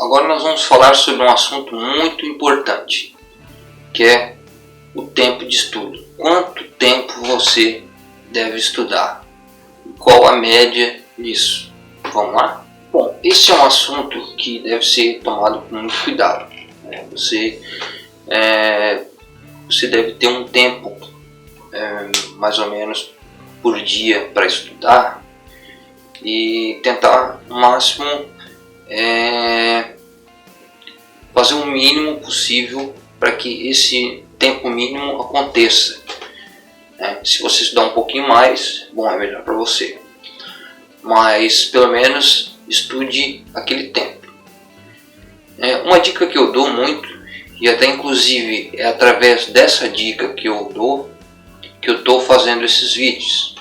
agora nós vamos falar sobre um assunto muito importante, que é o tempo de estudo. Quanto tempo você deve estudar? Qual a média disso? Vamos lá? Bom, esse é um assunto que deve ser tomado com muito cuidado. Você deve ter um tempo mais ou menos por dia para estudar e tentar o máximo fazer o mínimo possível para que esse tempo mínimo aconteça. Se você estudar um pouquinho mais, bom, é melhor para você, mas pelo menos estude aquele tempo. Uma dica que eu dou muito, e até inclusive é através dessa dica que eu dou que eu estou fazendo esses vídeos,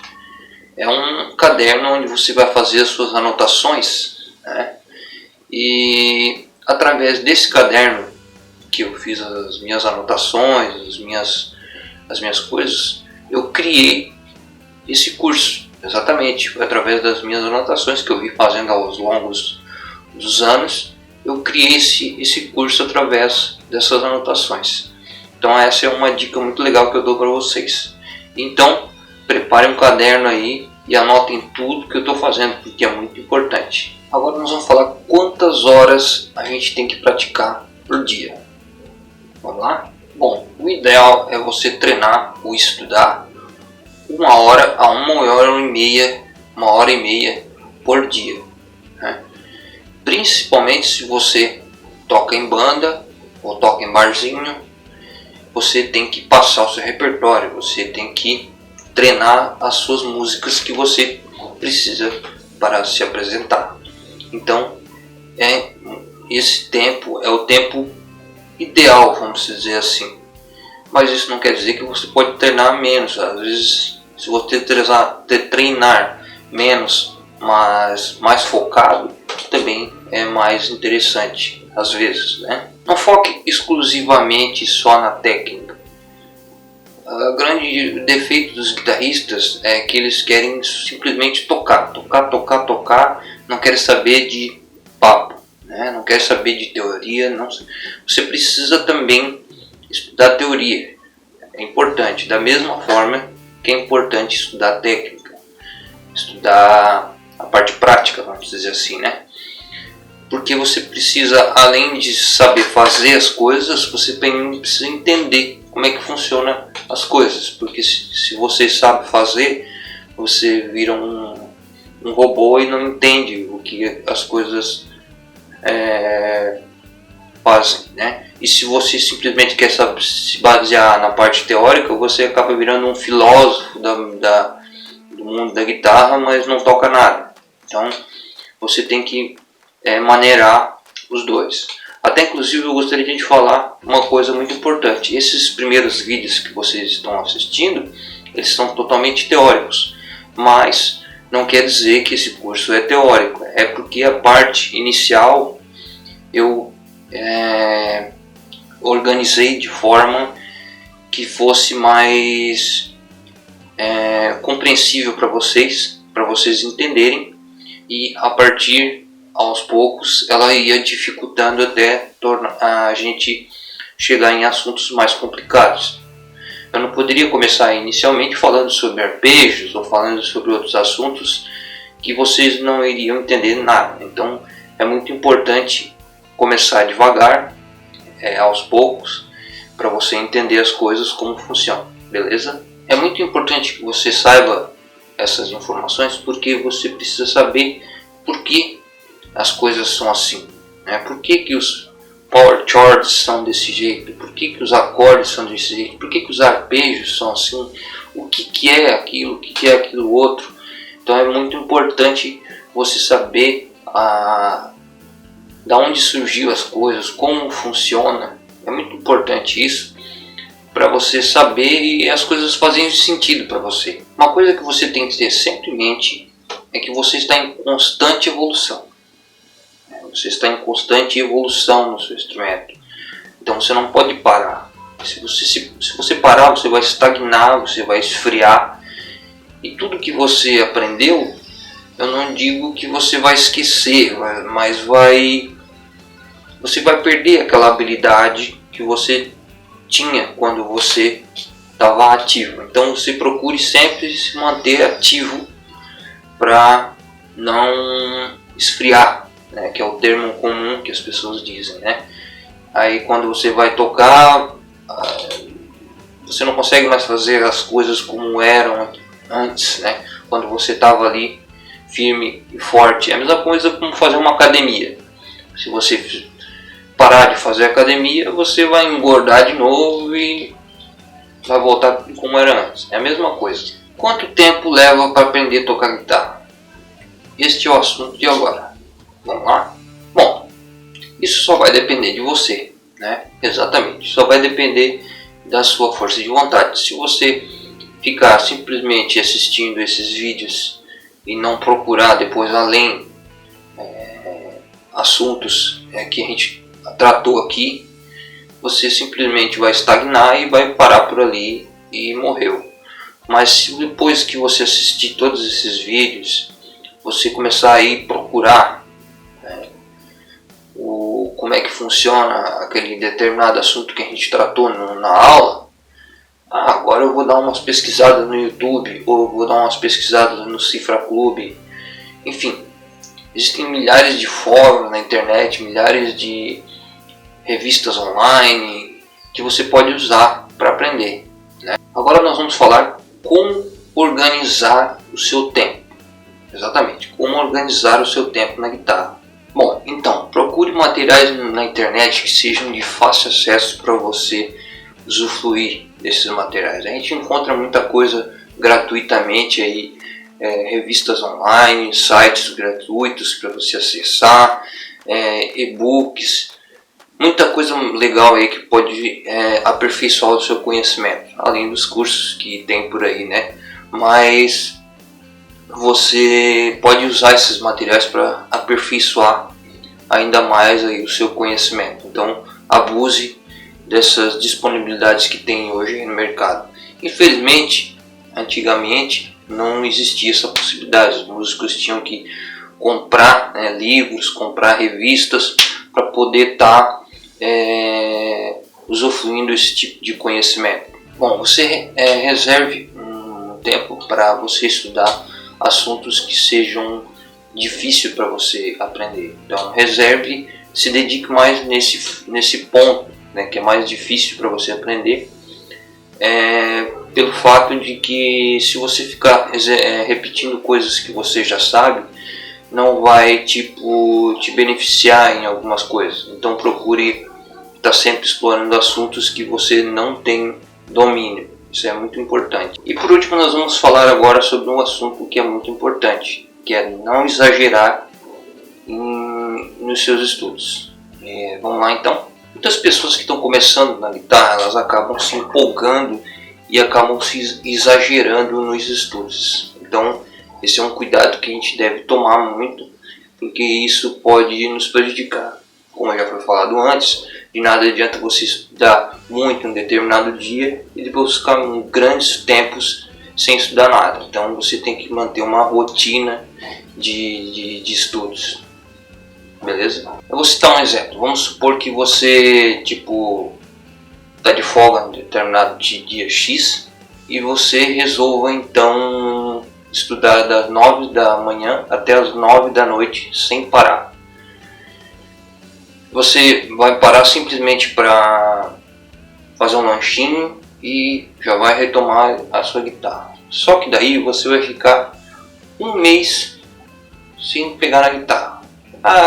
é um caderno onde você vai fazer as suas anotações, e através desse caderno que eu fiz as minhas anotações, as minhas coisas, eu criei esse curso. Exatamente, foi através das minhas anotações que eu vi fazendo aos longos dos anos, eu criei esse curso através dessas anotações. Então essa é uma dica muito legal que eu dou para vocês. Então preparem um caderno aí e anotem tudo que eu estou fazendo, porque é muito importante. Agora nós vamos falar quantas horas a gente tem que praticar por dia. Vamos lá? Bom, o ideal é você treinar ou estudar 1 hora a 1 hora e meia por dia. Principalmente se você toca em banda ou toca em barzinho, você tem que passar o seu repertório, você tem que treinar as suas músicas que você precisa para se apresentar. Então, esse tempo é o tempo ideal, vamos dizer assim. Mas isso não quer dizer que você pode treinar menos. Às vezes, se você treinar menos, mas mais focado, também é mais interessante, às vezes, Não foque exclusivamente só na técnica. O grande defeito dos guitarristas é que eles querem simplesmente tocar, não querem saber de papo, não querem saber de teoria. Não. Você precisa também estudar teoria, é importante, da mesma forma que é importante estudar técnica, estudar a parte prática, vamos dizer assim, Porque você precisa, além de saber fazer as coisas, você também precisa entender como é que funciona as coisas, porque se você sabe fazer, você vira um robô e não entende o que as coisas fazem, E se você simplesmente quer se basear na parte teórica, você acaba virando um filósofo do mundo da guitarra, mas não toca nada. Então você tem que maneirar os dois. Até inclusive eu gostaria de falar uma coisa muito importante. Esses primeiros vídeos que vocês estão assistindo, eles são totalmente teóricos, mas não quer dizer que esse curso é teórico. É porque a parte inicial eu organizei de forma que fosse mais compreensível para vocês entenderem, e a partir aos poucos ela ia dificultando até a gente chegar em assuntos mais complicados. Eu não poderia começar inicialmente falando sobre arpejos ou falando sobre outros assuntos que vocês não iriam entender nada. Então é muito importante começar devagar, aos poucos, para você entender as coisas como funcionam, beleza? É muito importante que você saiba essas informações, porque você precisa saber por que as coisas são assim, Por que os power chords são desse jeito, por que os acordes são desse jeito, por que os arpejos são assim, o que é aquilo, o que é aquilo outro. Então é muito importante você saber da onde surgiu as coisas, como funciona. É muito importante isso, para você saber e as coisas fazerem sentido para você. Uma coisa que você tem que ter sempre em mente é que você está em constante evolução. Você está em constante evolução no seu instrumento. Então você não pode parar. Se você parar, você vai estagnar, você vai esfriar. E tudo que você aprendeu, eu não digo que você vai esquecer, mas vai você vai perder aquela habilidade que você tinha quando você estava ativo. Então você procure sempre se manter ativo para não esfriar, né, que é o termo comum que as pessoas dizem, né? Aí quando você vai tocar, você não consegue mais fazer as coisas como eram antes, né? Quando você estava ali firme e forte. É a mesma coisa como fazer uma academia. Se você parar de fazer academia, você vai engordar de novo e vai voltar como era antes. É a mesma coisa. Quanto tempo leva para aprender a tocar guitarra? Este é o assunto de agora. Vamos lá? Bom, isso só vai depender de você, né? Exatamente. Só vai depender da sua força de vontade. Se você ficar simplesmente assistindo esses vídeos e não procurar depois além assuntos que a gente tratou aqui, você simplesmente vai estagnar e vai parar por ali e morreu. Mas se depois que você assistir todos esses vídeos, você começar a ir procurar como é que funciona aquele determinado assunto que a gente tratou na aula, agora eu vou dar umas pesquisadas no YouTube, ou vou dar umas pesquisadas no Cifra Club, enfim, existem milhares de fóruns na internet, milhares de revistas online que você pode usar para aprender, né? Agora nós vamos falar como organizar o seu tempo. Exatamente, como organizar o seu tempo na guitarra. Bom, então, procure materiais na internet que sejam de fácil acesso para você usufruir desses materiais. A gente encontra muita coisa gratuitamente aí, revistas online, sites gratuitos para você acessar, e-books, muita coisa legal aí que pode aperfeiçoar o seu conhecimento, além dos cursos que tem por aí, né? Mas você pode usar esses materiais para aperfeiçoar ainda mais aí o seu conhecimento. Então abuse dessas disponibilidades que tem hoje no mercado. Infelizmente, antigamente não existia essa possibilidade. Os músicos tinham que comprar livros, comprar revistas para poder estar usufruindo esse tipo de conhecimento. Bom, você reserve um tempo para você estudar assuntos que sejam difíceis para você aprender. Então reserve, se dedique mais nesse ponto, né, que é mais difícil para você aprender, pelo fato de que se você ficar repetindo coisas que você já sabe, não vai te beneficiar em algumas coisas. Então procure estar sempre explorando assuntos que você não tem domínio. Isso é muito importante. E por último, nós vamos falar agora sobre um assunto que é muito importante, que é não exagerar nos seus estudos. Vamos lá então. Muitas pessoas que estão começando na guitarra, elas acabam se empolgando e acabam se exagerando nos estudos. Então esse é um cuidado que a gente deve tomar muito, porque isso pode nos prejudicar. Como já foi falado antes, de nada adianta você estudar muito em um determinado dia e depois ficar grandes tempos sem estudar nada. Então você tem que manter uma rotina de estudos, beleza? Eu vou citar um exemplo. Vamos supor que você está de folga em determinado dia X e você resolva então estudar das 9 da manhã até as 9 da noite sem parar. Você vai parar simplesmente para fazer um lanchinho e já vai retomar a sua guitarra. Só que daí você vai ficar um mês sem pegar na guitarra.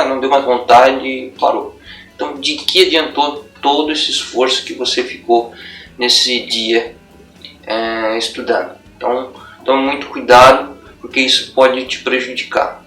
Não deu mais vontade, parou. Então de que adiantou todo esse esforço que você ficou nesse dia estudando? Então tome muito cuidado, porque isso pode te prejudicar.